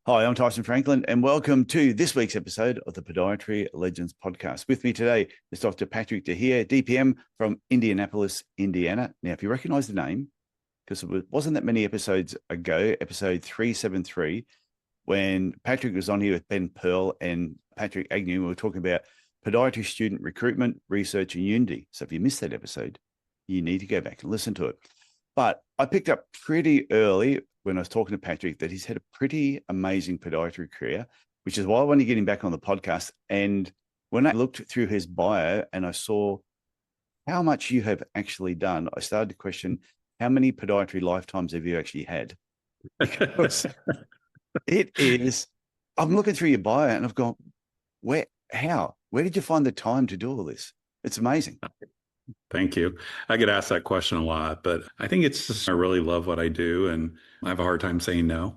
Hi, I'm Tyson Franklin, and welcome to this week's episode of the Podiatry Legends podcast. With me today is Dr. Patrick DeHeer, DPM from Indianapolis, Indiana. Now, if you recognize the name, because it wasn't that many episodes ago, episode 373, when Patrick was on here with Ben Pearl and Patrick Agnew, we were talking about podiatry student recruitment, research, and unity. So if you missed that episode, you need to go back and listen to it. But I picked up pretty early when I was talking to Patrick that he's had a pretty amazing podiatry career, which is why I wanted to get him back on the podcast. And when I looked through his bio and I saw how much you have actually done, I started to question how many podiatry lifetimes have you actually had? Because it is, I'm looking through your bio and I've gone, where did you find the time to do all this? It's amazing. Thank you. I get asked that question a lot, but I think it's just I really love what I do and I have a hard time saying no.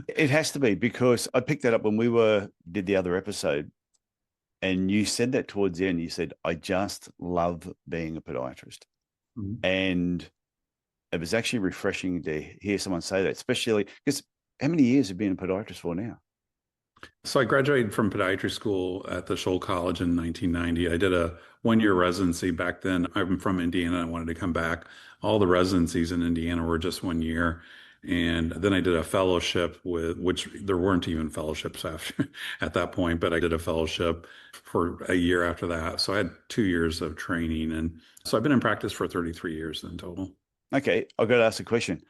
It has to be, because I picked that up when did the other episode, and you said that towards the end. You said, I just love being a podiatrist. Mhm. And it was actually refreshing to hear someone say that, especially because how many years have you been a podiatrist for now? So I graduated from podiatry school at the Scholl College in 1990. I did a one-year residency back then. I'm from Indiana. I wanted to come back. All the residencies in Indiana were just 1 year. And then I did a fellowship which there weren't even fellowships after at that point, but I did a fellowship for a year after that. So I had 2 years of training. And so I've been in practice for 33 years in total. Okay, I've got to ask a question.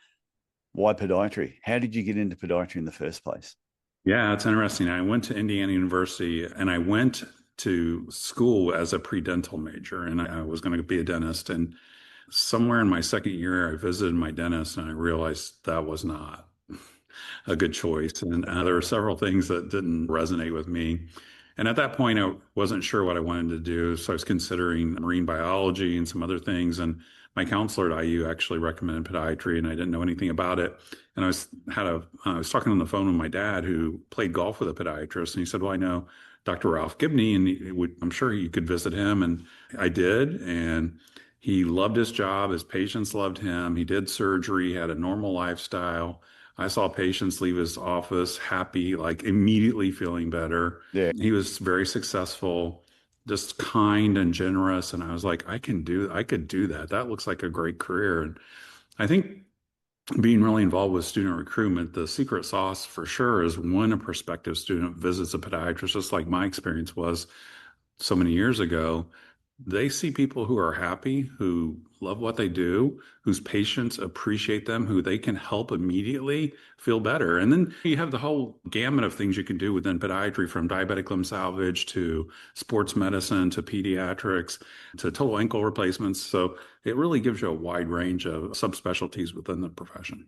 Why podiatry? How did you get into podiatry in the first place? Yeah, it's interesting. I went to Indiana University and I went to school as a pre-dental major and I was going to be a dentist. And somewhere in my second year, I visited my dentist and I realized that was not a good choice. And there were several things that didn't resonate with me. And at that point, I wasn't sure what I wanted to do. So I was considering marine biology and some other things. And my counselor at IU actually recommended podiatry, and I didn't know anything about it. And I was talking on the phone with my dad, who played golf with a podiatrist, and he said, "Well, I know Dr. Ralph Gibney, and I'm sure you could visit him." And I did, and he loved his job. His patients loved him. He did surgery, had a normal lifestyle. I saw patients leave his office happy, like immediately feeling better. Yeah. He was very successful, just kind and generous. And I was like, I could do that. That looks like a great career. And I think being really involved with student recruitment, the secret sauce for sure is when a prospective student visits a podiatrist, just like my experience was so many years ago, they see people who are happy, who love what they do, whose patients appreciate them, who they can help immediately feel better. And then you have the whole gamut of things you can do within podiatry, from diabetic limb salvage to sports medicine to pediatrics to total ankle replacements. So it really gives you a wide range of subspecialties within the profession.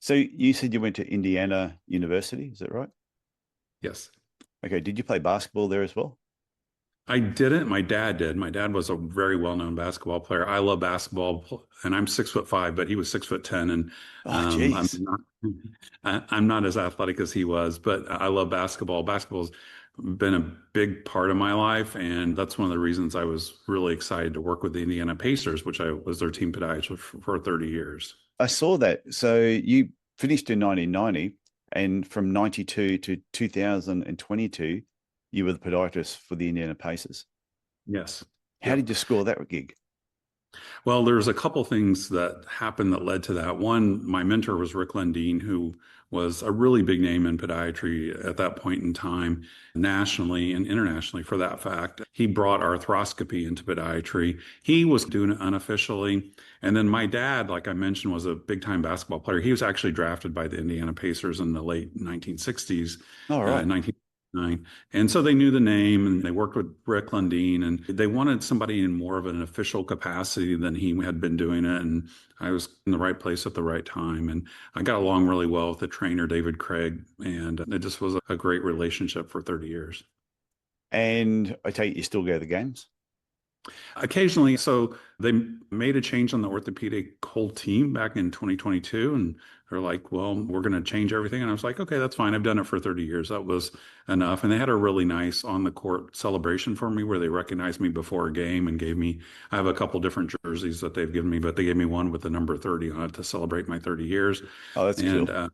So you said you went to Indiana University, is that right? Yes. Okay. Did you play basketball there as well? I didn't. My dad did. My dad was a very well-known basketball player. I love basketball, and I'm 6'5", but he was 6'10", and Oh, I'm geez. not. I'm not as athletic as he was, but I love basketball. Basketball's been a big part of my life, and that's one of the reasons I was really excited to work with the Indiana Pacers, which I was their team podiatrist for 30 years. I saw that. So you finished in 1990, and from 92 to 2022, you were the podiatrist for the Indiana Pacers. Yes. How Yep. did you score that gig? Well, there's a couple things that happened that led to that. One, my mentor was Rick Lundeen, who was a really big name in podiatry at that point in time, nationally and internationally for that fact. He brought arthroscopy into podiatry. He was doing it unofficially. And then my dad, like I mentioned, was a big time basketball player. He was actually drafted by the Indiana Pacers in the late 1960s, All right. 1909. And so they knew the name and they worked with Rick Lundeen, and they wanted somebody in more of an official capacity than he had been doing it. And I was in the right place at the right time. And I got along really well with the trainer, David Craig. And it just was a great relationship for 30 years. And I take it you still go to the games? Occasionally, so they made a change on the orthopedic whole team back in 2022, and they're like, "Well, we're going to change everything." And I was like, "Okay, that's fine. I've done it for 30 years. That was enough." And they had a really nice on the court celebration for me where they recognized me before a game and gave me, I have a couple different jerseys that they've given me, but they gave me one with the number 30 on it to celebrate my 30 years. Oh, that's And cool.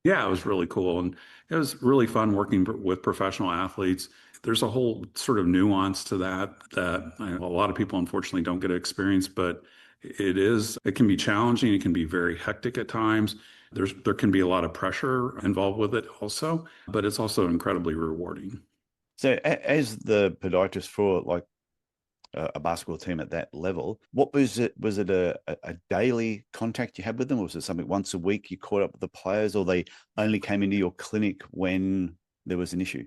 Yeah, it was really cool. And it was really fun working with professional athletes. There's a whole sort of nuance to that a lot of people unfortunately don't get to experience, but it can be challenging. It can be very hectic at times. There can be a lot of pressure involved with it also, but it's also incredibly rewarding. So, as the podiatrist for like a basketball team at that level, what was it? Was it a daily contact you had with them, or was it something once a week you caught up with the players, or they only came into your clinic when there was an issue?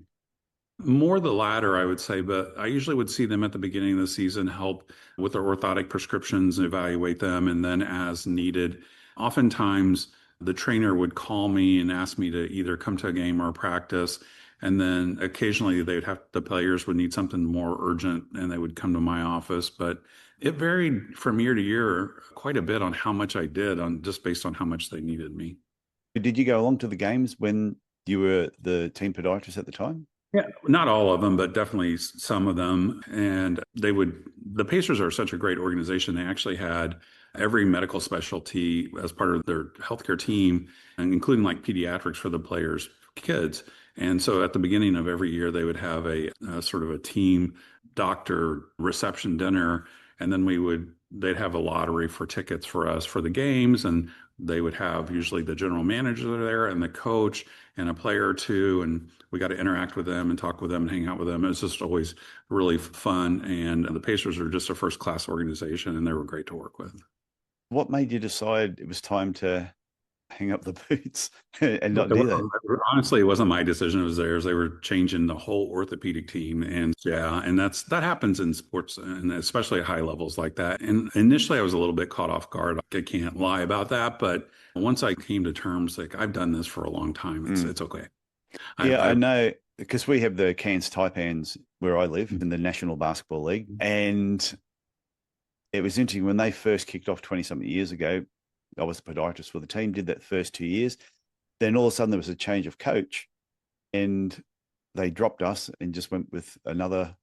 More the latter, I would say, but I usually would see them at the beginning of the season, help with their orthotic prescriptions and evaluate them, and then as needed. Oftentimes, the trainer would call me and ask me to either come to a game or a practice, and then occasionally the players would need something more urgent, and they would come to my office. But it varied from year to year quite a bit on how much I did, on just based on how much they needed me. Did you go along to the games when you were the team podiatrist at the time? Yeah, not all of them, but definitely some of them. And the Pacers are such a great organization. They actually had every medical specialty as part of their healthcare team, and including like pediatrics for the players' kids. And so at the beginning of every year, they would have a sort of a team doctor reception dinner. And then they'd have a lottery for tickets for us for the games. And they would have usually the general manager there and the coach and a player or two. And we got to interact with them and talk with them and hang out with them. It was just always really fun. And the Pacers are just a first class organization, and they were great to work with. What made you decide it was time to hang up the boots and not do that? Honestly, it wasn't my decision. It was theirs. They were changing the whole orthopedic team. And yeah, and that happens in sports, and especially at high levels like that. And initially I was a little bit caught off guard. I can't lie about that. But once I came to terms, like I've done this for a long time, it's okay. Yeah, I know, because we have the Cairns Taipans where I live in the National Basketball League. And it was interesting when they first kicked off 20 something years ago. I was a podiatrist for the team, did that first 2 years. Then all of a sudden there was a change of coach, and they dropped us and just went with another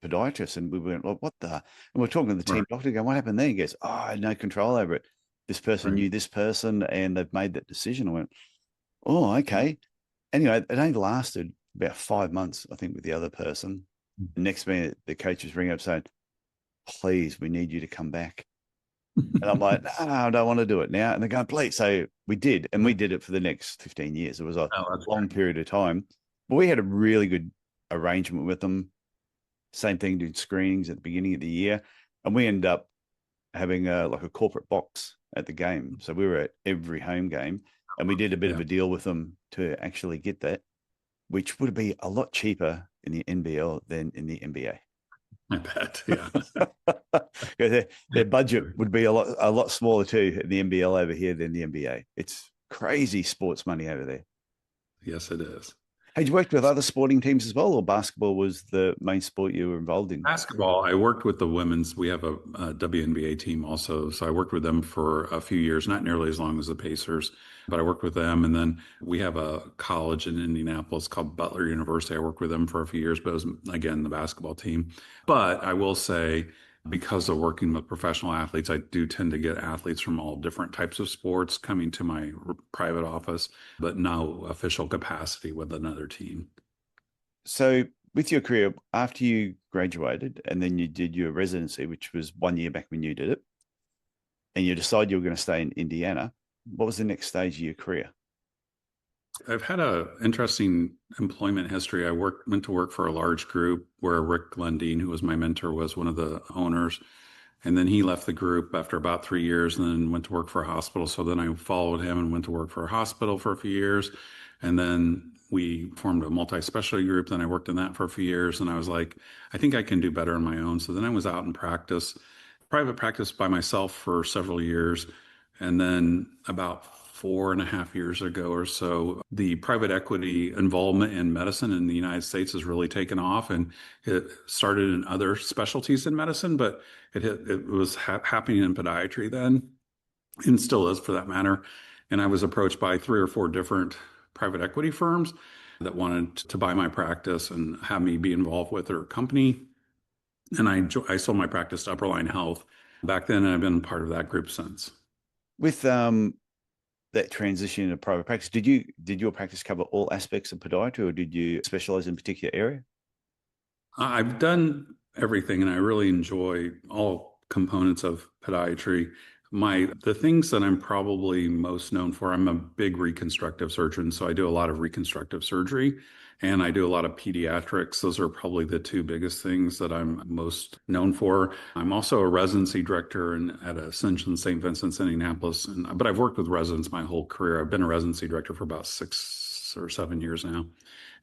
podiatrist. And we went, well, what the? And we're talking to the team doctor, going, what happened there? He goes, oh, I had no control over it. This person knew this person, and they've made that decision. I went, oh, okay. Anyway, it only lasted about 5 months, I think, with the other person. The next minute, the coaches ring up saying, please, we need you to come back. And I'm like, no, I don't want to do it now. And they're going, please. So we did. And we did it for the next 15 years. It was a long period of time. But we had a really good arrangement with them. Same thing, doing screenings at the beginning of the year. And we ended up having like a corporate box at the game. So we were at every home game. And we did a bit of a deal with them to actually get that, which would be a lot cheaper in the NBL than in the NBA. I bet, yeah. their budget would be a lot smaller too in the NBL over here than the NBA. It's crazy sports money over there. Yes, it is. Had you worked with other sporting teams as well, or basketball was the main sport you were involved in? Basketball, I worked with the women's. We have a WNBA team also. So I worked with them for a few years, not nearly as long as the Pacers, but I worked with them. And then we have a college in Indianapolis called Butler University. I worked with them for a few years, but it was, again, the basketball team. But I will say, because of working with professional athletes, I do tend to get athletes from all different types of sports coming to my private office, but no official capacity with another team. So with your career, after you graduated and then you did your residency, which was 1 year back when you did it, and you decided you were going to stay in Indiana, what was the next stage of your career? I've had an interesting employment history. Went to work for a large group where Rick Lundeen, who was my mentor, was one of the owners. And then he left the group after about 3 years and then went to work for a hospital. So then I followed him and went to work for a hospital for a few years. And then we formed a multi-specialty group. Then I worked in that for a few years. And I was like, I think I can do better on my own. So then I was out in private practice by myself for several years. And then about 4.5 years ago or so, the private equity involvement in medicine in the United States has really taken off, and it started in other specialties in medicine, but it was happening in podiatry then, and still is for that matter. And I was approached by 3 or 4 different private equity firms that wanted to buy my practice and have me be involved with their company. And I sold my practice to Upperline Health back then, and I've been part of that group since. With that transition into private practice, did your practice cover all aspects of podiatry, or did you specialize in a particular area? I've done everything and I really enjoy all components of podiatry. The things that I'm probably most known for, I'm a big reconstructive surgeon, so I do a lot of reconstructive surgery and I do a lot of pediatrics. Those are probably the two biggest things that I'm most known for. I'm also a residency director at Ascension St. Vincent's, Indianapolis, but I've worked with residents my whole career. I've been a residency director for about 6 or 7 years now.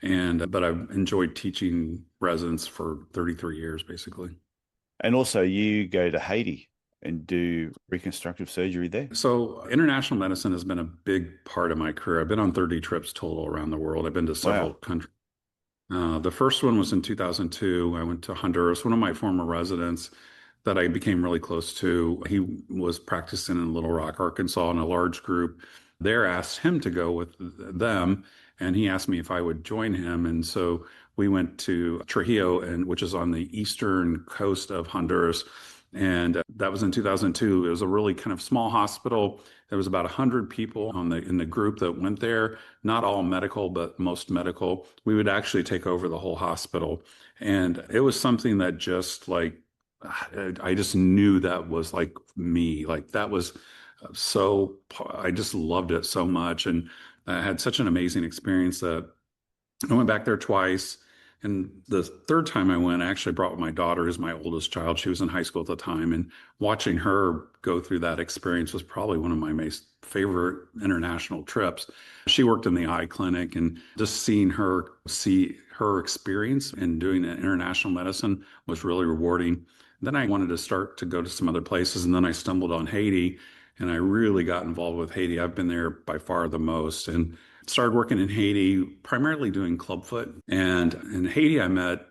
But I've enjoyed teaching residents for 33 years, basically. And also, you go to Haiti and do reconstructive surgery there. So international medicine has been a big part of my career. I've been on 30 trips total around the world. I've been to several Wow. countries. The first one was in 2002. I went to Honduras. One of my former residents that I became really close to, he was practicing in Little Rock, Arkansas, and a large group there asked him to go with them. And he asked me if I would join him. And so we went to Trujillo, which is on the eastern coast of Honduras. And that was in 2002. It was a really kind of small hospital. There was about 100 people in the group that went there, not all medical, but most medical. We would actually take over the whole hospital. And it was something that just like, I just knew that was like me. Like that was I just loved it so much. And I had such an amazing experience that I went back there twice. And the third time I went, I actually brought my daughter, who's my oldest child. She was in high school at the time. And watching her go through that experience was probably one of my most favorite international trips. She worked in the eye clinic, and just see her experience in doing international medicine was really rewarding. Then I wanted to start to go to some other places. And then I stumbled on Haiti, and I really got involved with Haiti. I've been there by far the most. And started working in Haiti, primarily doing clubfoot. And in Haiti, I met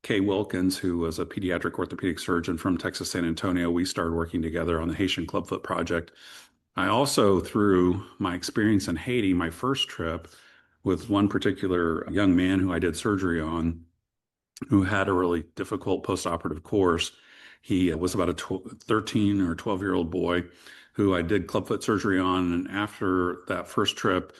Kay Wilkins, who was a pediatric orthopedic surgeon from Texas, San Antonio. We started working together on the Haitian Clubfoot Project. I also, through my experience in Haiti, my first trip with one particular young man who I did surgery on, who had a really difficult postoperative course. He was about a 13 or 12-year-old boy who I did clubfoot surgery on. And after that first trip,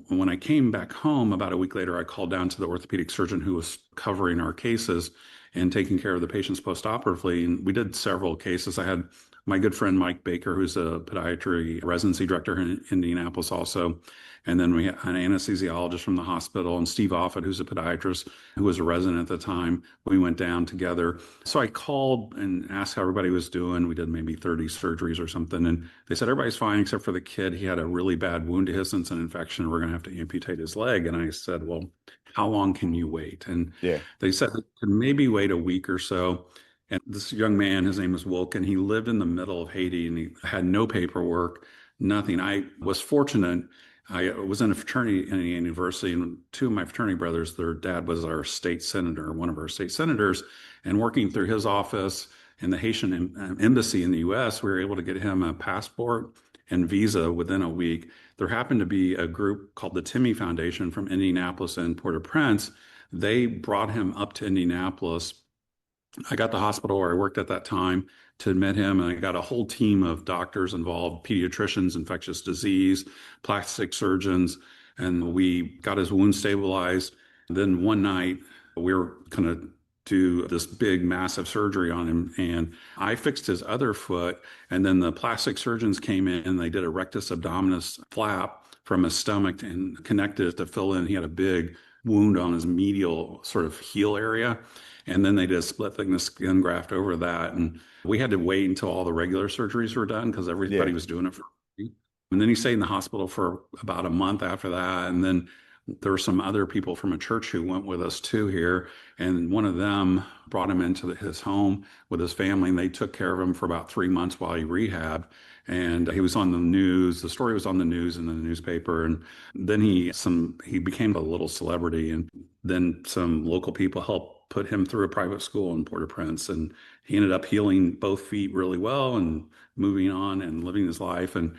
when I came back home about a week later, I called down to the orthopedic surgeon who was covering our cases and taking care of the patients postoperatively. And we did several cases. I had my good friend Mike Baker, who's a podiatry residency director in Indianapolis also. And then we had an anesthesiologist from the hospital, and Steve Offit, who's a podiatrist, who was a resident at the time. We went down together. So I called and asked how everybody was doing. We did maybe 30 surgeries or something. And they said, everybody's fine except for the kid. He had a really bad wound dehiscence and infection. We're going to have to amputate his leg. And I said, well, how long can you wait? And they said, maybe wait a week or so. And this young man, his name was Wilkin, he lived in the middle of Haiti and he had no paperwork, nothing. I was fortunate. I was in a fraternity in a university, and two of my fraternity brothers, their dad was our state senator, one of our state senators, and working through his office in the Haitian embassy in the U.S., we were able to get him a passport and visa within a week. There happened to be a group called the Timmy Foundation from Indianapolis and Port-au-Prince. They brought him up to Indianapolis. I got the hospital where I worked at that time to admit him, and I got a whole team of doctors involved, pediatricians, infectious disease, plastic surgeons, and we got his wound stabilized. Then one night, we were going to do this big, massive surgery on him, and I fixed his other foot, and then the plastic surgeons came in, and they did a rectus abdominis flap from his stomach and connected it to fill in. He had a big wound on his medial sort of heel area. And then they did a split thickness skin graft over that. And we had to wait until all the regular surgeries were done because everybody was doing it for free. And then he stayed in the hospital for about a month after that. And then there were some other people from a church who went with us too here. And one of them brought him into his home with his family, and they took care of him for about 3 months while he rehabbed. And he was on the news. The story was on the news in the newspaper. And then he became a little celebrity. And then some local people helped put him through a private school in Port-au-Prince. And he ended up healing both feet really well and moving on and living his life. And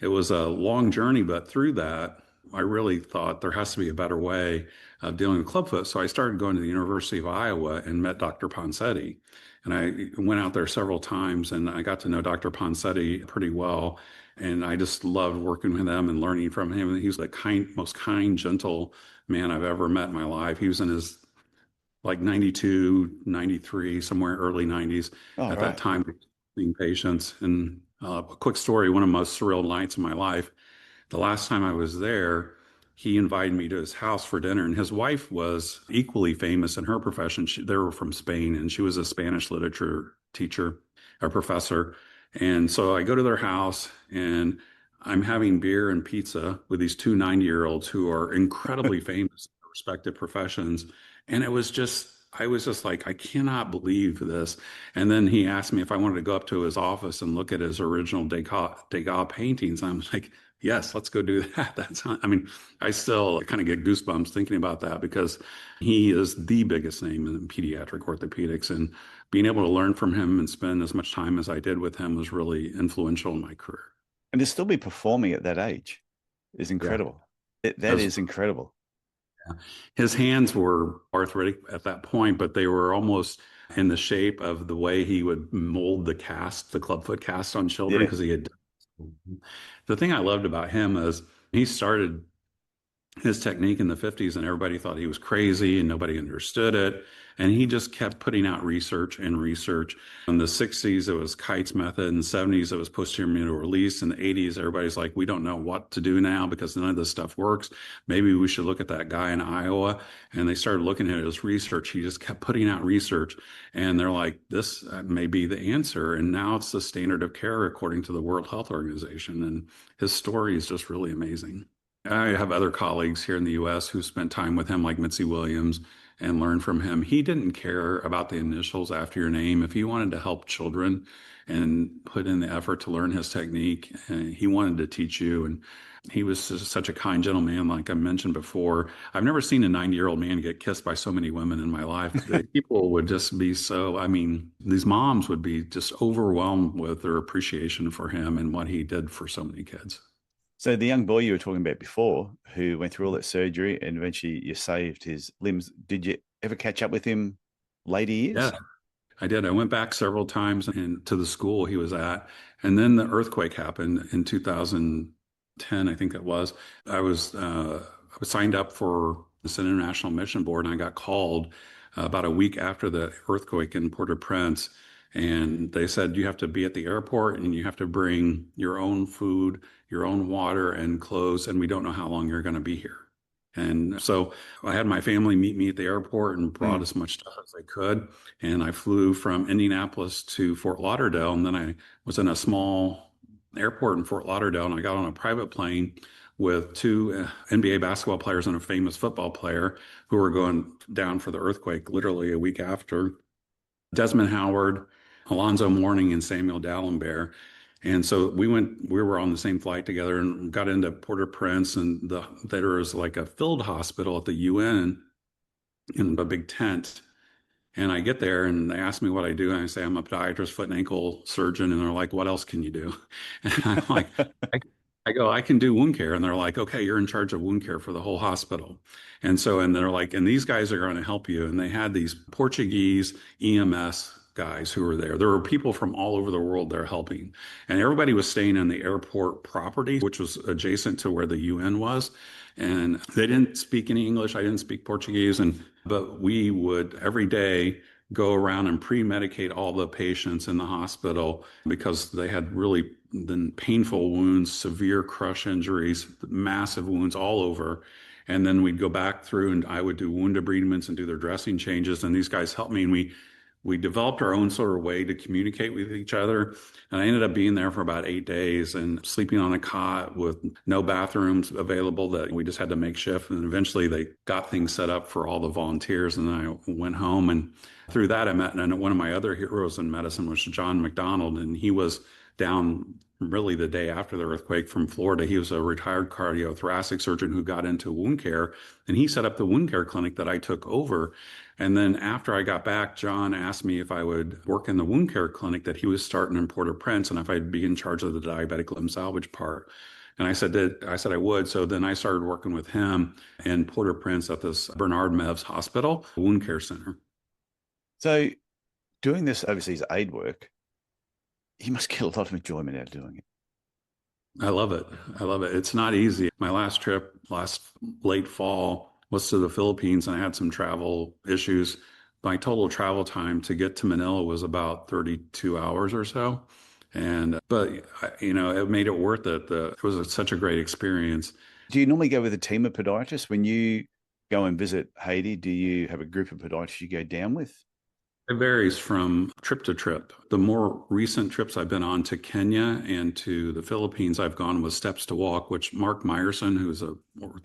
it was a long journey, but through that, I really thought there has to be a better way of dealing with clubfoot. So I started going to the University of Iowa and met Dr. Ponsetti. And I went out there several times and I got to know Dr. Ponsetti pretty well. And I just loved working with him and learning from him. He was the most kind, gentle man I've ever met in my life. He was in his like 92, 93, somewhere early 90s Oh, at that right. time, seeing patients. And a quick story, one of the most surreal nights of my life, the last time I was there, he invited me to his house for dinner, and his wife was equally famous in her profession. They were from Spain, and she was a Spanish literature teacher, a professor. And so I go to their house, and I'm having beer and pizza with these two 90-year-olds who are incredibly famous in their respective professions. And I was just like, I cannot believe this. And then he asked me if I wanted to go up to his office and look at his original Degas paintings. I'm like, yes, let's go do that. I mean, I still kind of get goosebumps thinking about that because he is the biggest name in pediatric orthopedics. And being able to learn from him and spend as much time as I did with him was really influential in my career. And to still be performing at that age is Yeah. incredible. That is incredible. His hands were arthritic at that point, but they were almost in the shape of the way he would mold the clubfoot cast on children Yeah. because he had. The thing I loved about him is he started his technique in the 50s and everybody thought he was crazy and nobody understood it. And he just kept putting out research and research. In the 60s, it was Kite's method. In the 70s, it was posterior medial release. In the 80s, everybody's like, we don't know what to do now because none of this stuff works. Maybe we should look at that guy in Iowa. And they started looking at his research. He just kept putting out research. And they're like, this may be the answer. And now it's the standard of care according to the World Health Organization. And his story is just really amazing. I have other colleagues here in the US who spent time with him, like Mitzi Williams, and learned from him. He didn't care about the initials after your name. If he wanted to help children and put in the effort to learn his technique, he wanted to teach you. And he was such a kind gentleman, like I mentioned before. I've never seen a 90-year-old man get kissed by so many women in my life. People would just be so, I mean, these moms would be just overwhelmed with their appreciation for him and what he did for so many kids. So the young boy you were talking about before, who went through all that surgery and eventually you saved his limbs, did you ever catch up with him later years? Yeah, I did. I went back several times to the school he was at. And then the earthquake happened in 2010, I think it was. I was signed up for this international mission board and I got called about a week after the earthquake in Port-au-Prince. And they said, you have to be at the airport and you have to bring your own food, your own water and clothes. And we don't know how long you're going to be here. And so I had my family meet me at the airport and brought as much stuff as they could. And I flew from Indianapolis to Fort Lauderdale. And then I was in a small airport in Fort Lauderdale and I got on a private plane with two NBA basketball players and a famous football player who were going down for the earthquake literally a week after. Desmond Howard, Alonzo Mourning, and Samuel Dallenberg. And so we were on the same flight together and got into Port-au-Prince, and there was like a field hospital at the UN in a big tent. And I get there and they ask me what I do. And I say, I'm a podiatrist, foot and ankle surgeon. And they're like, what else can you do? And I'm like, I go, I can do wound care. And they're like, okay, you're in charge of wound care for the whole hospital. And they're like, and these guys are going to help you. And they had these Portuguese EMS guys who were there. There were people from all over the world there helping. And everybody was staying in the airport property, which was adjacent to where the UN was. And they didn't speak any English. I didn't speak Portuguese. But we would every day go around and pre-medicate all the patients in the hospital because they had really painful wounds, severe crush injuries, massive wounds all over. And then we'd go back through and I would do wound debridements and do their dressing changes. And these guys helped me. And we developed our own sort of way to communicate with each other. And I ended up being there for about 8 days and sleeping on a cot with no bathrooms available that we just had to make shift. And eventually they got things set up for all the volunteers. And then I went home. And through that, I met one of my other heroes in medicine, was John McDonald. And he was down really the day after the earthquake from Florida. He was a retired cardiothoracic surgeon who got into wound care. And he set up the wound care clinic that I took over. And then after I got back, John asked me if I would work in the wound care clinic that he was starting in Port-au-Prince and if I'd be in charge of the diabetic limb salvage part. And I said I would. So then I started working with him in Port-au-Prince at this Bernard Mevs Hospital, wound care center. So doing this overseas aid work, you must get a lot of enjoyment out of doing it. I love it. I love it. It's not easy. My last trip last late fall was to the Philippines and I had some travel issues. My total travel time to get to Manila was about 32 hours or so. But it made it worth it. It was such a great experience. Do you normally go with a team of podiatrists when you go and visit Haiti? Do you have a group of podiatrists you go down with? It varies from trip to trip. The more recent trips I've been on to Kenya and to the Philippines, I've gone with Steps to Walk, which Mark Meyerson, who's a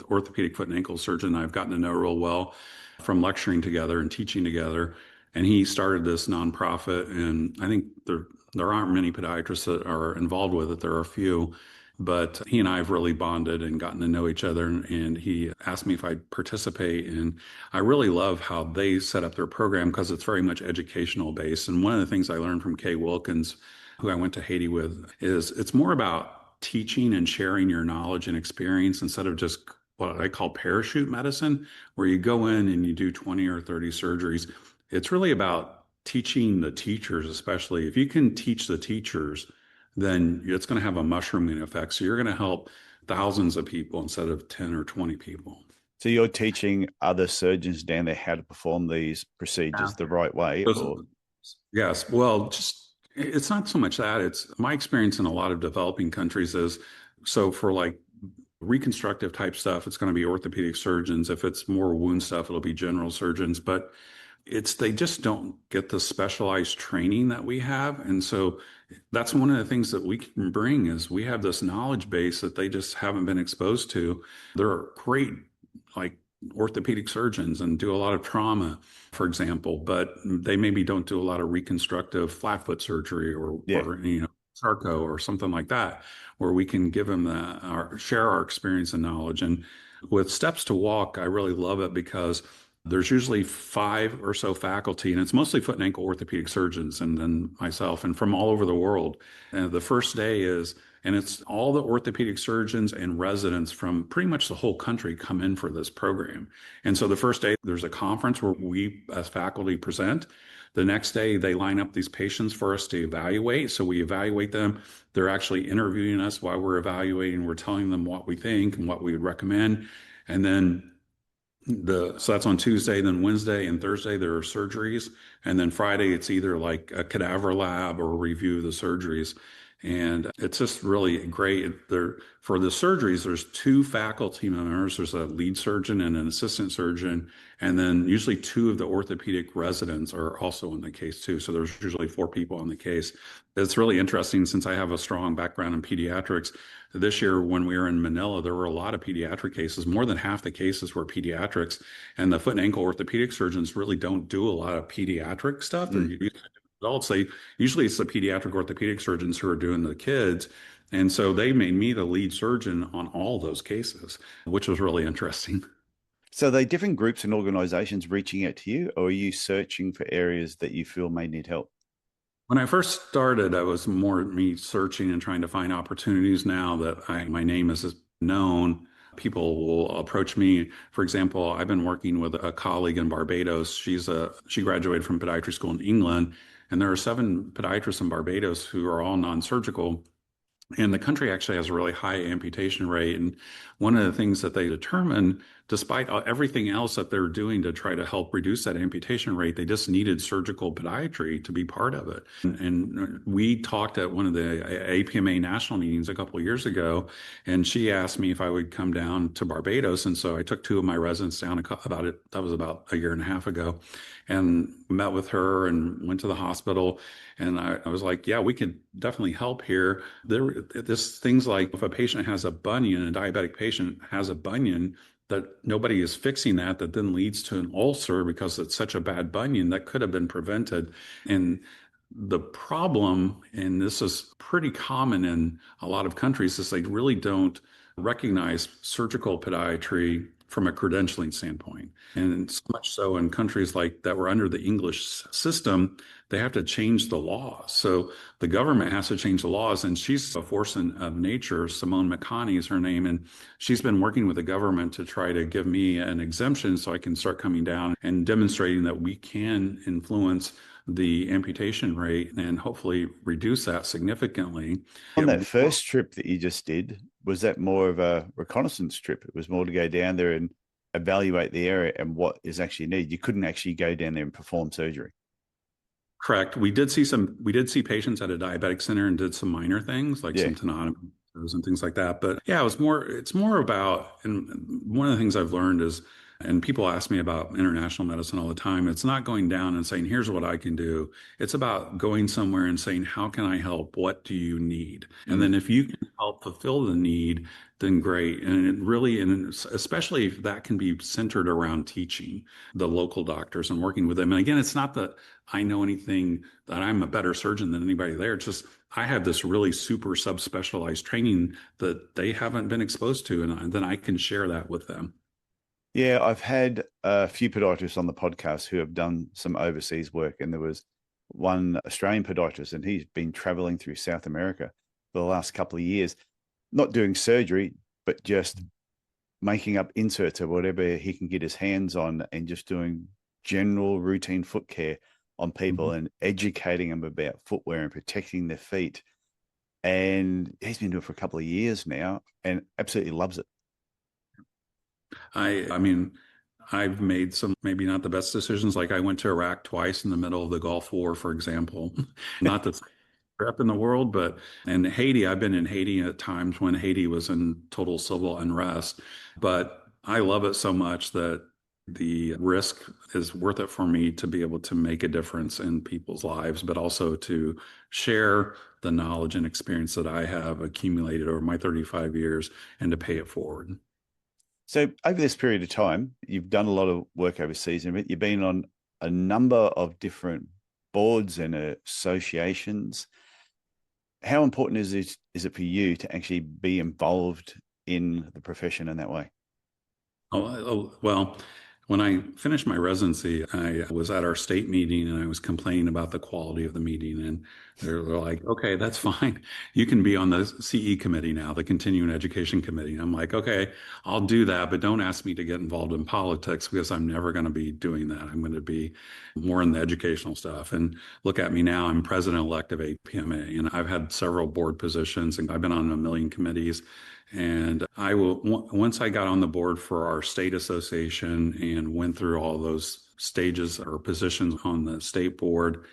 orthopedic foot and ankle surgeon, I've gotten to know real well from lecturing together and teaching together. And he started this nonprofit, and I think there aren't many podiatrists that are involved with it. There are a few, but he and I have really bonded and gotten to know each other. And he asked me if I'd participate. And I really love how they set up their program because it's very much educational based. And one of the things I learned from Kay Wilkins, who I went to Haiti with, is it's more about teaching and sharing your knowledge and experience instead of just what I call parachute medicine, where you go in and you do 20 or 30 surgeries. It's really about teaching the teachers, especially if you can teach the teachers, then it's going to have a mushrooming effect. So you're going to help thousands of people instead of 10 or 20 people. So you're teaching other surgeons down there how to perform these procedures the right way? Yes. Well, it's not so much that. It's my experience in a lot of developing countries is, so for like reconstructive type stuff, it's going to be orthopedic surgeons. If it's more wound stuff, it'll be general surgeons. But they just don't get the specialized training that we have. And so that's one of the things that we can bring is we have this knowledge base that they just haven't been exposed to. They're great, like orthopedic surgeons and do a lot of trauma, for example, but they maybe don't do a lot of reconstructive flat foot surgery or sarco or something like that, where we can give them share our experience and knowledge. And with Steps to Walk, I really love it because there's usually 5 or so faculty, and it's mostly foot and ankle orthopedic surgeons and then myself and from all over the world. And the first day and it's all the orthopedic surgeons and residents from pretty much the whole country come in for this program. And so the first day, there's a conference where we as faculty present. The next day, they line up these patients for us to evaluate. So we evaluate them. They're actually interviewing us while we're evaluating. We're telling them what we think and what we would recommend. And then so that's on Tuesday, then Wednesday and Thursday, there are surgeries. And then Friday, it's either like a cadaver lab or a review of the surgeries. And it's just really great. For the surgeries, there's 2 faculty members. There's a lead surgeon and an assistant surgeon. And then usually 2 of the orthopedic residents are also in the case too. So there's usually 4 people on the case. It's really interesting since I have a strong background in pediatrics. This year, when we were in Manila, there were a lot of pediatric cases. More than half the cases were pediatrics. And the foot and ankle orthopedic surgeons really don't do a lot of pediatric stuff. Adults, usually it's the pediatric orthopedic surgeons who are doing the kids. And so they made me the lead surgeon on all those cases, which was really interesting. So are they different groups and organizations reaching out to you, or are you searching for areas that you feel may need help? When I first started, I was more me searching and trying to find opportunities. Now that my name is known, people will approach me. For example, I've been working with a colleague in Barbados. She graduated from podiatry school in England, and there are 7 podiatrists in Barbados who are all non-surgical. And the country actually has a really high amputation rate. And one of the things that they determined, despite everything else that they're doing to try to help reduce that amputation rate, they just needed surgical podiatry to be part of it. And we talked at one of the APMA national meetings a couple of years ago, and she asked me if I would come down to Barbados. And so I took 2 of my residents down that was about a year and a half ago, and met with her and went to the hospital. And I was like, yeah, we could definitely help here. There's things like if a patient has a bunion, a diabetic patient has a bunion, that nobody is fixing that then leads to an ulcer because it's such a bad bunion that could have been prevented. And the problem, and this is pretty common in a lot of countries, is they really don't recognize surgical podiatry from a credentialing standpoint. And so much so in countries like that were under the English system, they have to change the laws. So the government has to change the laws. And she's a force of nature. Simone McConney is her name. And she's been working with the government to try to give me an exemption so I can start coming down and demonstrating that we can influence the amputation rate and hopefully reduce that significantly. On that first trip that you just did, was that more of a reconnaissance trip? It was more to go down there and evaluate the area and what is actually needed. You couldn't actually go down there and perform surgery. Correct. We did see patients at a diabetic center and did some minor things like some tenotomies and things like that. But yeah, it's more about, and one of the things I've learned is, and people ask me about international medicine all the time, it's not going down and saying, here's what I can do. It's about going somewhere and saying, how can I help? What do you need? And then if you can help fulfill the need, then great. And it really, and especially if that can be centered around teaching the local doctors and working with them. And again, it's not that I know anything, that I'm a better surgeon than anybody there. It's just, I have this really super subspecialized training that they haven't been exposed to. And then I can share that with them. Yeah, I've had a few podiatrists on the podcast who have done some overseas work, and there was one Australian podiatrist, and he's been traveling through South America for the last couple of years, not doing surgery, but just making up inserts or whatever he can get his hands on and just doing general routine foot care on people and educating them about footwear and protecting their feet. And he's been doing it for a couple of years now and absolutely loves it. I mean, I've made some maybe not the best decisions. Like I went to Iraq twice in the middle of the Gulf War, for example. Not the trip in the world, but and Haiti, I've been in Haiti at times when Haiti was in total civil unrest. But I love it so much that the risk is worth it for me to be able to make a difference in people's lives, but also to share the knowledge and experience that I have accumulated over my 35 years and to pay it forward. So over this period of time, you've done a lot of work overseas, and you've been on a number of different boards and associations. How important is it for you to actually be involved in the profession in that way? Well, when I finished my residency, I was at our state meeting and I was complaining about the quality of the meeting. And they're like, okay, that's fine. You can be on the CE committee now, the continuing education committee. And I'm like, okay, I'll do that, but don't ask me to get involved in politics because I'm never going to be doing that. I'm going to be more in the educational stuff. And look at me now, I'm president-elect of APMA, and I've had several board positions and I've been on a million committees. And I will, once I got on the board for our state association and went through all those stages or positions on the state board,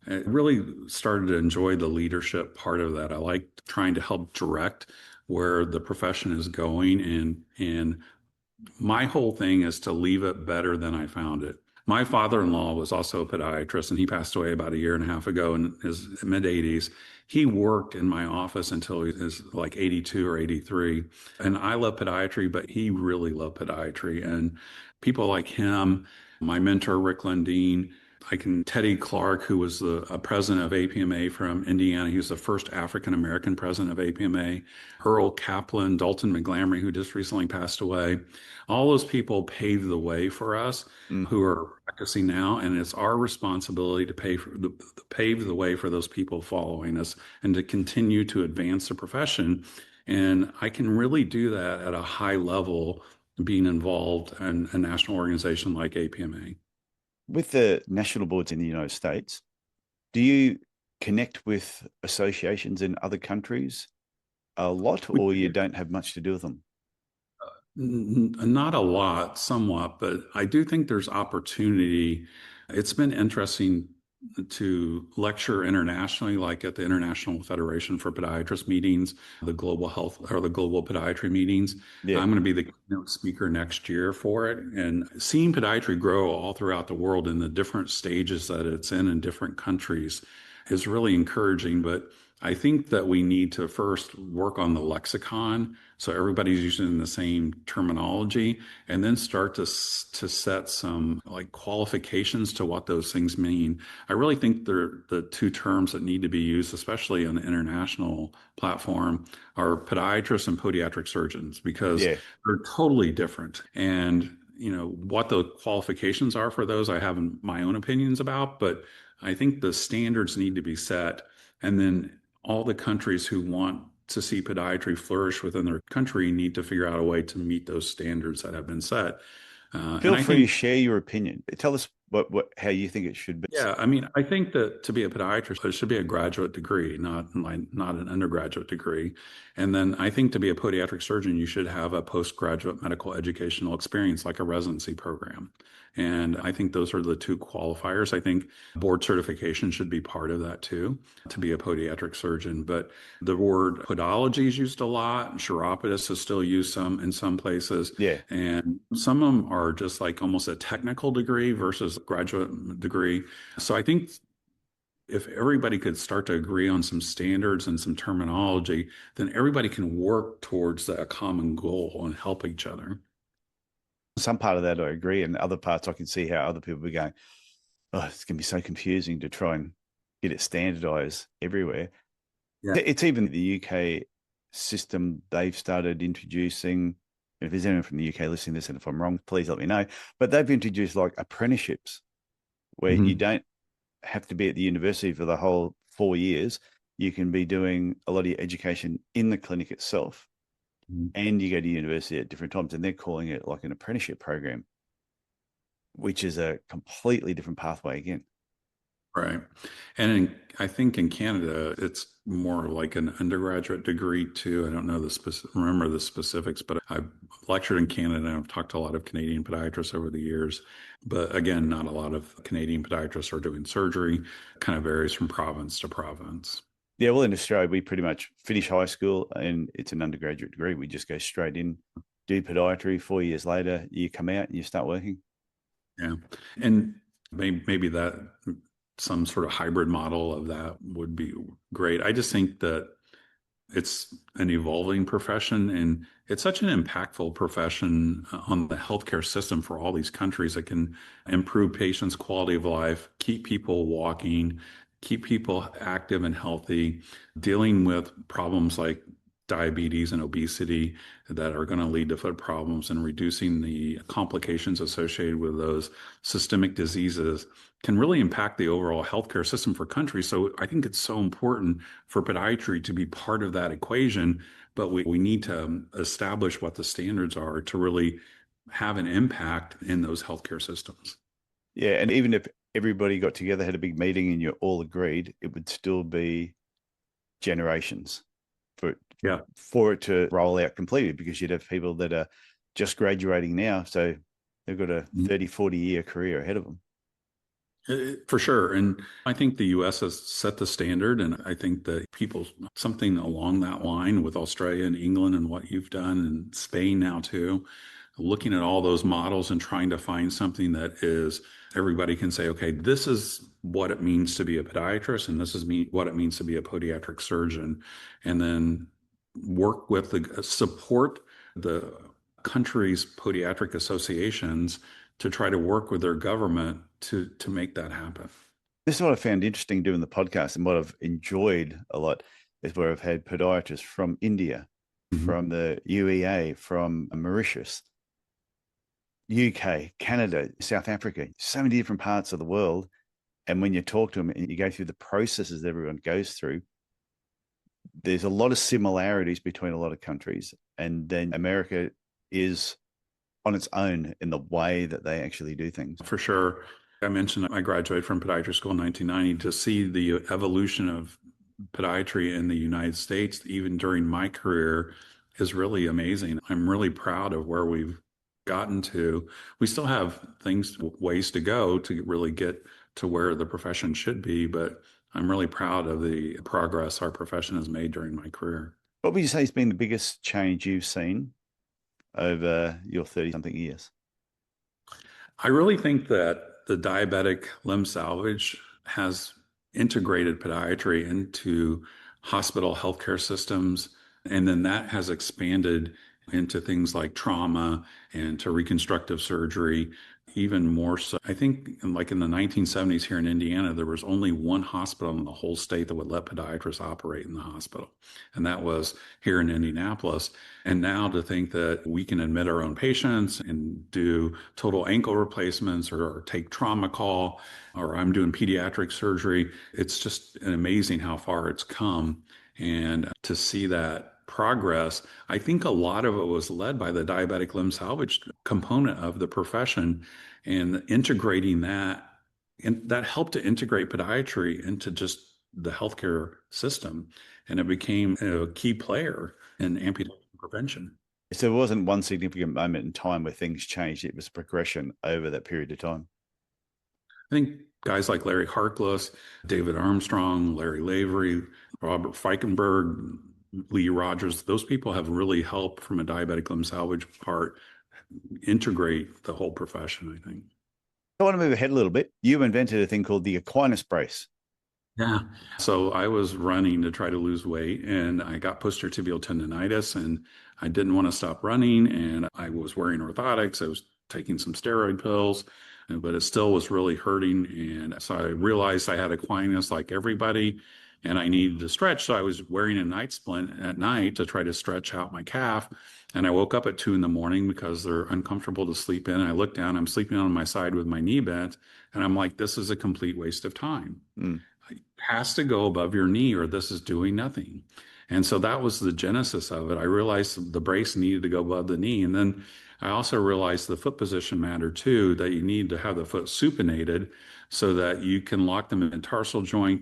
I really started to enjoy the leadership part of that. I like trying to help direct where the profession is going. And my whole thing is to leave it better than I found it. My father-in-law was also a podiatrist, and he passed away about a year and a half ago in his mid-80s. He worked in my office until he was like 82 or 83. And I love podiatry, but he really loved podiatry. And people like him, my mentor, Rick Lundeen, Teddy Clark, who was the president of APMA from Indiana. He was the first African-American president of APMA. Earl Kaplan, Dalton McGlamory, who just recently passed away. All those people paved the way for us who are practicing now. And it's our responsibility to pave the way for those people following us and to continue to advance the profession. And I can really do that at a high level, being involved in a national organization like APMA. With the national boards in the United States, do you connect with associations in other countries a lot, or you don't have much to do with them? Not a lot, somewhat, but I do think there's opportunity. It's been interesting to lecture internationally, like at the International Federation for Podiatrists meetings, the Global Health or the Global Podiatry meetings. Yeah. I'm going to be the keynote speaker next year for it. And seeing podiatry grow all throughout the world in the different stages that it's in different countries is really encouraging. But I think that we need to first work on the lexicon so everybody's using the same terminology, and then start to set some like qualifications to what those things mean. I really think they're the two terms that need to be used, especially on the international platform, are podiatrists and podiatric surgeons, because Yeah. they're totally different. And what the qualifications are for those, I have my own opinions about, but I think the standards need to be set, and then all the countries who want to see podiatry flourish within their country need to figure out a way to meet those standards that have been set. And Feel I free to think, share your opinion. Tell us how you think it should be. yeah, I mean, I think that to be a podiatrist, it should be a graduate degree, not an undergraduate degree. And then I think to be a podiatric surgeon, you should have a postgraduate medical educational experience, like a residency program. And I think those are the two qualifiers. I think board certification should be part of that too, to be a podiatric surgeon. But the word podology is used a lot. Chiropodist is still used in some places. Yeah. And some of them are just like almost a technical degree versus a graduate degree. So I think if everybody could start to agree on some standards and some terminology, then everybody can work towards a common goal and help each other. Some part of that I agree, and other parts I can see how other people are going, oh, it's going to be so confusing to try and get it standardized everywhere. Yeah. It's even the UK system, they've started introducing, if there's anyone from the UK listening to this, and if I'm wrong, please let me know, but they've introduced like apprenticeships where you don't have to be at the university for the whole 4 years. You can be doing a lot of your education in the clinic itself, and you go to university at different times, and they're calling it like an apprenticeship program, which is a completely different pathway again. Right. And I think in Canada, it's more like an undergraduate degree too. I don't know remember the specifics, but I've lectured in Canada and I've talked to a lot of Canadian podiatrists over the years. But again, not a lot of Canadian podiatrists are doing surgery. Kind of varies from province to province. Yeah, well, in Australia, we pretty much finish high school and it's an undergraduate degree. We just go straight in, do podiatry. 4 years later, you come out and you start working. Yeah. And maybe that some sort of hybrid model of that would be great. I just think that it's an evolving profession, and it's such an impactful profession on the healthcare system for all these countries that can improve patients' quality of life, keep people walking, keep people active and healthy, dealing with problems like diabetes and obesity that are going to lead to foot problems, and reducing the complications associated with those systemic diseases can really impact the overall healthcare system for countries. So I think it's so important for podiatry to be part of that equation, but we need to establish what the standards are to really have an impact in those healthcare systems. Yeah, and even if everybody got together, had a big meeting, and you all agreed, it would still be generations for it to roll out completely, because you'd have people that are just graduating now. So they've got a 30, 40-year career ahead of them. For sure. And I think the US has set the standard. And I think that something along that line with Australia and England and what you've done, and Spain now too, looking at all those models and trying to find something that is everybody can say, okay, this is what it means to be a podiatrist, and this is what it means to be a podiatric surgeon. And then support the country's podiatric associations to try to work with their government to make that happen. This is what I found interesting doing the podcast, and what I've enjoyed a lot is where I've had podiatrists from India, from the UEA, from Mauritius, UK, Canada, South Africa, so many different parts of the world. And when you talk to them and you go through the processes that everyone goes through, there's a lot of similarities between a lot of countries. And then America is on its own in the way that they actually do things. For sure. I mentioned I graduated from podiatry school in 1990. To see the evolution of podiatry in the United States, even during my career, is really amazing. I'm really proud of where we've gotten to. We still have ways to go to really get to where the profession should be, but I'm really proud of the progress our profession has made during my career. What would you say has been the biggest change you've seen over your 30-something years? I really think that the diabetic limb salvage has integrated podiatry into hospital healthcare systems. And then that has expanded into things like trauma and to reconstructive surgery, even more so. I think like in the 1970s here in Indiana, there was only one hospital in the whole state that would let podiatrists operate in the hospital. And that was here in Indianapolis. And now to think that we can admit our own patients and do total ankle replacements or take trauma call, or I'm doing pediatric surgery, it's just amazing how far it's come. And to see that progress, I think a lot of it was led by the diabetic limb salvage component of the profession and integrating that. And that helped to integrate podiatry into just the healthcare system. And it became a key player in amputation prevention. So it wasn't one significant moment in time where things changed. It was progression over that period of time. I think guys like Larry Harkless, David Armstrong, Larry Lavery, Robert Feichenberg, Lee Rogers, those people have really helped from a diabetic limb salvage part integrate the whole profession, I think. I want to move ahead a little bit. You invented a thing called the Aquinas Brace. Yeah. So I was running to try to lose weight and I got posterior tibial tendonitis and I didn't want to stop running and I was wearing orthotics. I was taking some steroid pills, but it still was really hurting. And so I realized I had Aquinas like everybody and I needed to stretch. So I was wearing a night splint at night to try to stretch out my calf. And I woke up at 2 a.m. because they're uncomfortable to sleep in. I look down, I'm sleeping on my side with my knee bent. And I'm like, this is a complete waste of time. It has to go above your knee or this is doing nothing. And so that was the genesis of it. I realized the brace needed to go above the knee. And then I also realized the foot position mattered too, that you need to have the foot supinated so that you can lock them in tarsal joint.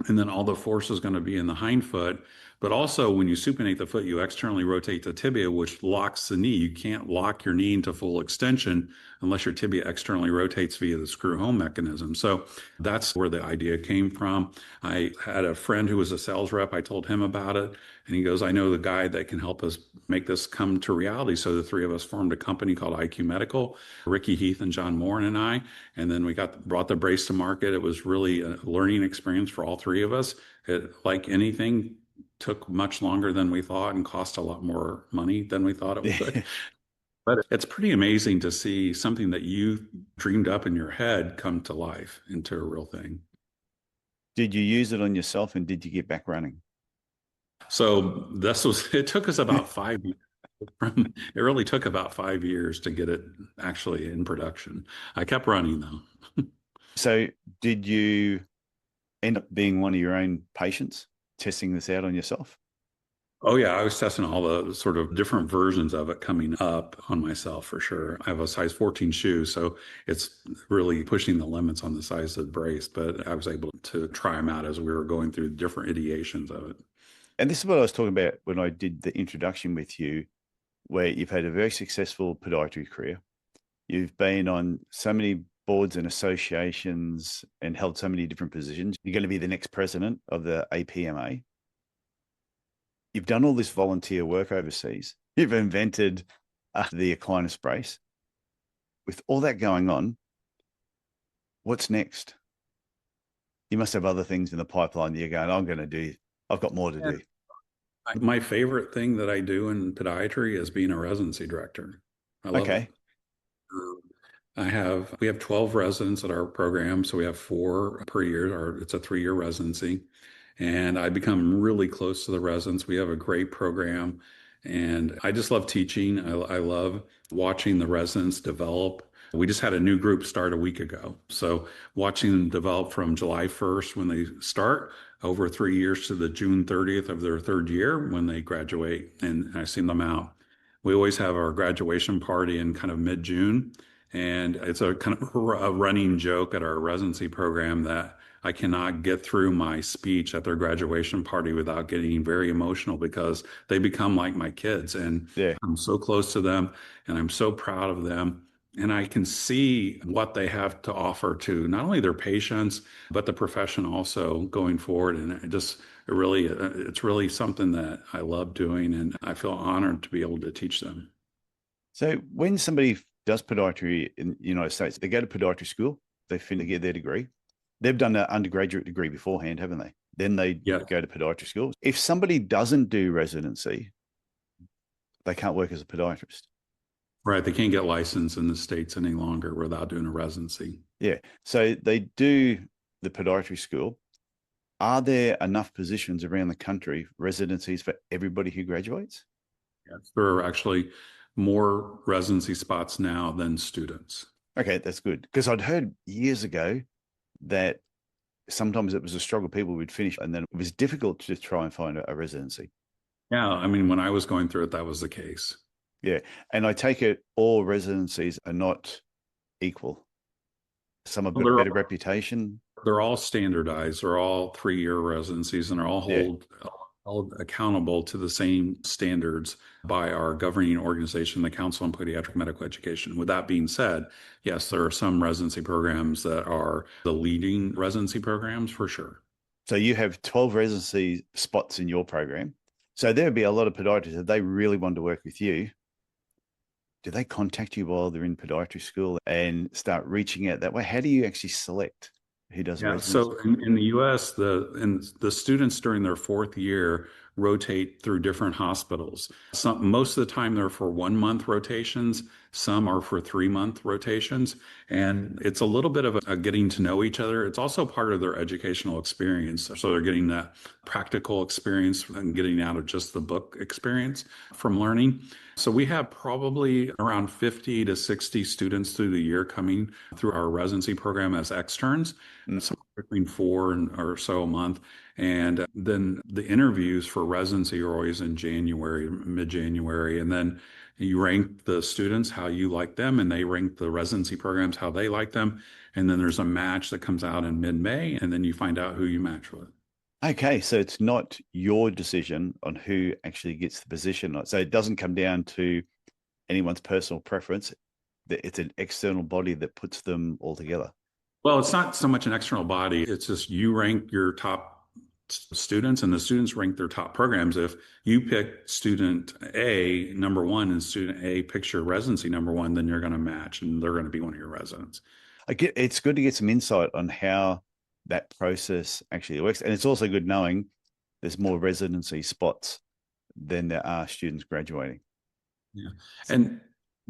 And then all the force is going to be in the hind foot. But also when you supinate the foot, you externally rotate the tibia, which locks the knee. You can't lock your knee into full extension unless your tibia externally rotates via the screw home mechanism. So that's where the idea came from. I had a friend who was a sales rep. I told him about it. And he goes, I know the guy that can help us make this come to reality. So the three of us formed a company called IQ Medical, Ricky Heath and John Moore and I. And then we brought the brace to market. It was really a learning experience for all three of us. It, like anything, took much longer than we thought and cost a lot more money than we thought it would. But it's pretty amazing to see something that you dreamed up in your head come to life into a real thing. Did you use it on yourself and did you get back running? So it took us about 5 years. It really took about 5 years to get it actually in production. I kept running though. So did you end up being one of your own patients, testing this out on yourself? Oh yeah, I was testing all the sort of different versions of it coming up on myself for sure. I have a size 14 shoe, so it's really pushing the limits on the size of the brace, but I was able to try them out as we were going through different ideations of it. And this is what I was talking about when I did the introduction with you, where you've had a very successful podiatry career. You've been on so many boards and associations and held so many different positions. You're going to be the next president of the APMA. You've done all this volunteer work overseas. You've invented the Aquinas Brace. With all that going on, what's next? You must have other things in the pipeline that you're going, I've got more to do. My favorite thing that I do in podiatry is being a residency director. I love it. We have 12 residents at our program, so we have 4 per year, or it's a 3-year residency. And I become really close to the residents. We have a great program and I just love teaching. I love watching the residents develop. We just had a new group start a week ago. So watching them develop from July 1st when they start over 3 years to the June 30th of their 3rd year when they graduate and I see them out. We always have our graduation party in kind of mid-June. And it's a kind of a running joke at our residency program that I cannot get through my speech at their graduation party without getting very emotional because they become like my kids and I'm so close to them and I'm so proud of them. And I can see what they have to offer to not only their patients, but the profession also going forward. And it's really something that I love doing and I feel honored to be able to teach them. So when somebody does podiatry in the United States, they go to podiatry school, they get their degree. They've done an undergraduate degree beforehand, haven't they? Then they Yeah. go to podiatry school. If somebody doesn't do residency, they can't work as a podiatrist. Right. They can't get licensed in the States any longer without doing a residency. Yeah. So they do the podiatry school. Are there enough positions around the country, residencies for everybody who graduates? Yes. There are actually more residency spots now than students. Okay, that's good. Because I'd heard years ago that sometimes it was a struggle. People would finish and then it was difficult to try and find a residency. Yeah. I mean, when I was going through it, that was the case. Yeah. And I take it all residencies are not equal. Some have Well, got a better reputation. they're all standardized. They're all 3-year residencies and they're all Yeah. held accountable to the same standards by our governing organization, the Council on Podiatric Medical Education. With that being said, yes, there are some residency programs that are the leading residency programs for sure. So you have 12 residency spots in your program. So there would be a lot of podiatrists, if they really want to work with you, do they contact you while they're in podiatry school and start reaching out that way? How do you actually select who does a Yeah, residency? so in the US, the students during their 4th year rotate through different hospitals. Most of the time they're for 1-month rotations, some are for 3-month rotations, and it's a little bit of a getting to know each other. It's also part of their educational experience. So they're getting that practical experience and getting out of just the book experience from learning. So we have probably around 50 to 60 students through the year coming through our residency program as externs, somewhere between 4 or so a month. And then the interviews for residency are always in January, mid-January. And then you rank the students how you like them, and they rank the residency programs how they like them. And then there's a match that comes out in mid-May, and then you find out who you match with. Okay, so it's not your decision on who actually gets the position. So it doesn't come down to anyone's personal preference. It's an external body that puts them all together. Well, it's not so much an external body. It's just you rank your top students and the students rank their top programs. If you pick student A number 1 and student A picks your residency number 1, then you're going to match and they're going to be one of your residents. It's good to get some insight on how that process actually works. And it's also good knowing there's more residency spots than there are students graduating. Yeah. And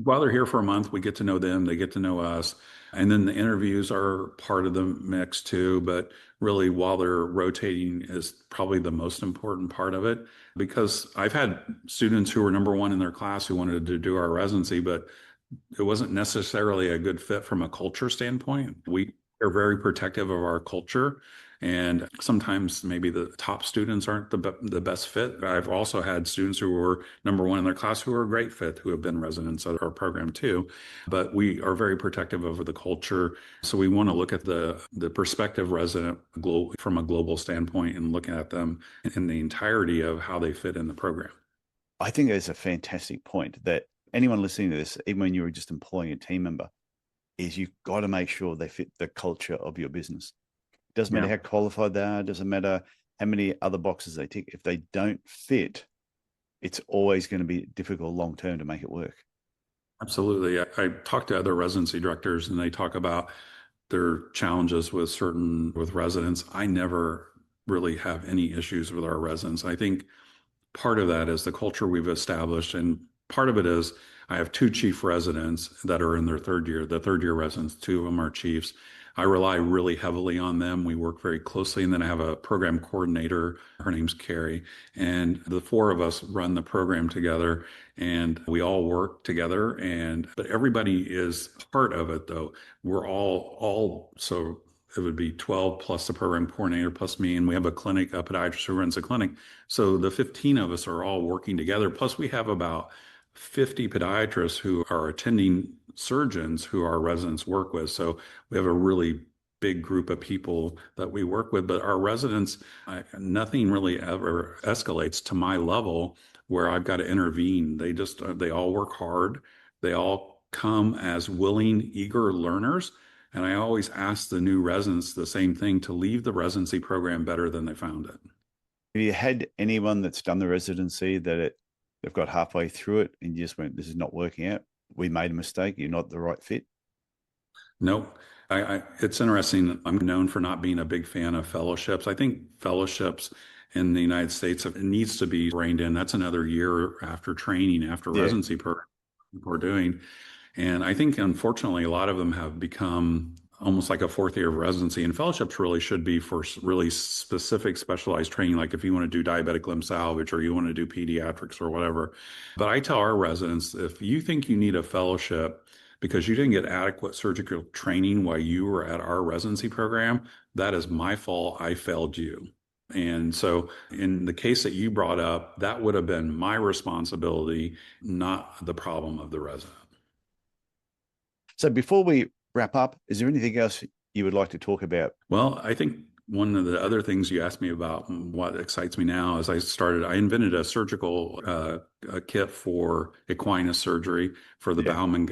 while they're here for a month, we get to know them, they get to know us. And then the interviews are part of the mix too. But really, while they're rotating is probably the most important part of it, because I've had students who were number 1 in their class who wanted to do our residency, but it wasn't necessarily a good fit from a culture standpoint. We are very protective of our culture. And sometimes maybe the top students aren't the best fit. I've also had students who were number 1 in their class who are a great fit, who have been residents at our program too. But we are very protective of the culture. So we want to look at the prospective resident from a global standpoint and looking at them in the entirety of how they fit in the program. I think that's a fantastic point that anyone listening to this, even when you're just employing a team member, is you've got to make sure they fit the culture of your business. Doesn't matter how qualified they are. Doesn't matter how many other boxes they tick. If they don't fit, it's always going to be difficult long-term to make it work. Absolutely. I talk to other residency directors and they talk about their challenges with residents. I never really have any issues with our residents. I think part of that is the culture we've established. And part of it is I have 2 chief residents that are in their 3rd year, the 3rd year residents, 2 of them are chiefs. I rely really heavily on them. We work very closely. And then I have a program coordinator. Her name's Carrie. And the 4 of us run the program together and we all work together. But everybody is part of it though. We're all, so it would be 12 plus the program coordinator plus me. And we have a podiatrist who runs a clinic. So the 15 of us are all working together. Plus we have about 50 podiatrists who are attending surgeons who our residents work with. So we have a really big group of people that we work with, but our residents, nothing really ever escalates to my level where I've got to intervene. They all work hard. They all come as willing, eager learners. And I always ask the new residents the same thing, to leave the residency program better than they found it. Have you had anyone that's done the residency that they've got halfway through it and you just went, this is not working out? We made a mistake. You're not the right fit? Nope. It's interesting. I'm known for not being a big fan of fellowships. I think fellowships in the United States, it needs to be reined in. That's another year after training, after Yeah. residency program we're doing. And I think, unfortunately, a lot of them have become almost like a fourth year of residency. And fellowships really should be for really specific, specialized training, like if you want to do diabetic limb salvage or you want to do pediatrics or whatever. But I tell our residents, if you think you need a fellowship because you didn't get adequate surgical training while you were at our residency program, that is my fault. I failed you. And so, in the case that you brought up, that would have been my responsibility, not the problem of the resident. So before we wrap up, is there anything else you would like to talk about? Well, I think one of the other things you asked me about, what excites me now, is I invented a surgical a kit for Aquinas surgery for the Bauman.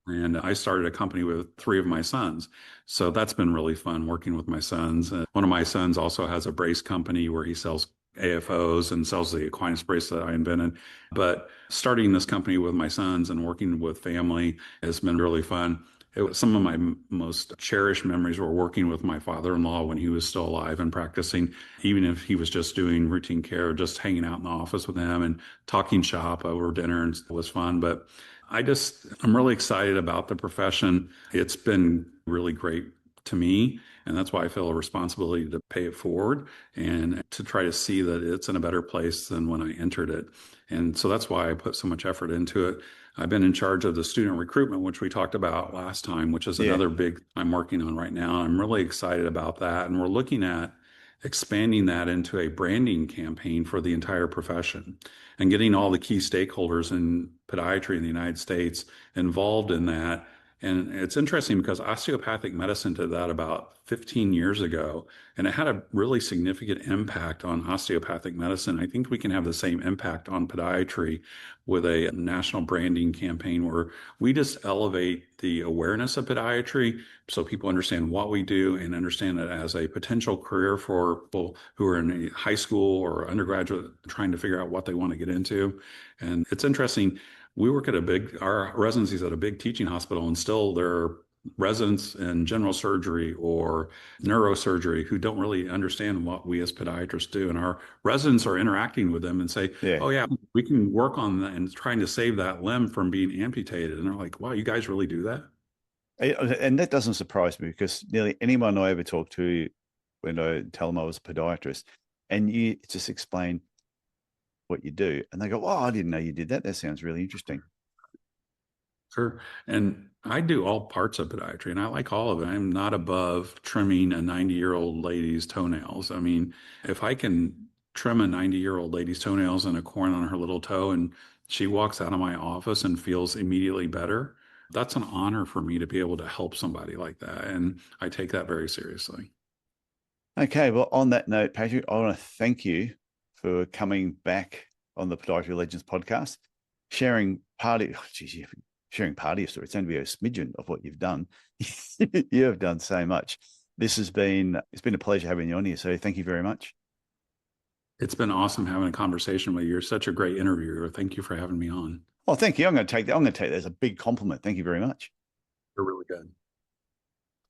And I started a company with 3 of my sons. So that's been really fun working with my sons. One of my sons also has a brace company where he sells AFOs and sells the Aquinas Brace that I invented. But starting this company with my sons and working with family has been really fun. Some of my most cherished memories were working with my father-in-law when he was still alive and practicing, even if he was just doing routine care, just hanging out in the office with him and talking shop over dinner, and it was fun. But I'm really excited about the profession. It's been really great to me. And that's why I feel a responsibility to pay it forward and to try to see that it's in a better place than when I entered it. And so that's why I put so much effort into it. I've been in charge of the student recruitment, which we talked about last time, which is another big I'm working on right now. I'm really excited about that. And we're looking at expanding that into a branding campaign for the entire profession and getting all the key stakeholders in podiatry in the United States involved in that. And it's interesting because osteopathic medicine did that about 15 years ago, and it had a really significant impact on osteopathic medicine. I think we can have the same impact on podiatry with a national branding campaign where we just elevate the awareness of podiatry so people understand what we do and understand it as a potential career for people who are in high school or undergraduate trying to figure out what they want to get into. And it's interesting. We work at our residencies at a big teaching hospital, and still there are residents in general surgery or neurosurgery who don't really understand what we as podiatrists do. And our residents are interacting with them and say, oh yeah, we can work on that and trying to save that limb from being amputated. And they're like, wow, you guys really do that? And that doesn't surprise me because nearly anyone I ever talk to when I tell them I was a podiatrist, and you just explain what you do, and they go, oh, I didn't know you did that. That sounds really interesting. Sure. And I do all parts of podiatry, and I like all of it. I'm not above trimming a 90-year-old lady's toenails. I mean, if I can trim a 90-year-old lady's toenails and a corn on her little toe, and she walks out of my office and feels immediately better, that's an honor for me to be able to help somebody like that. And I take that very seriously. Okay. Well, on that note, Patrick, I want to thank you for coming back on the Podiatry Legends podcast, sharing part of your story. It's going to be a smidgen of what you've done. You have done so much. It's been a pleasure having you on here. So thank you very much. It's been awesome having a conversation with you. You're such a great interviewer. Thank you for having me on. Oh, thank you. I'm going to take that as a big compliment. Thank you very much. You're really good.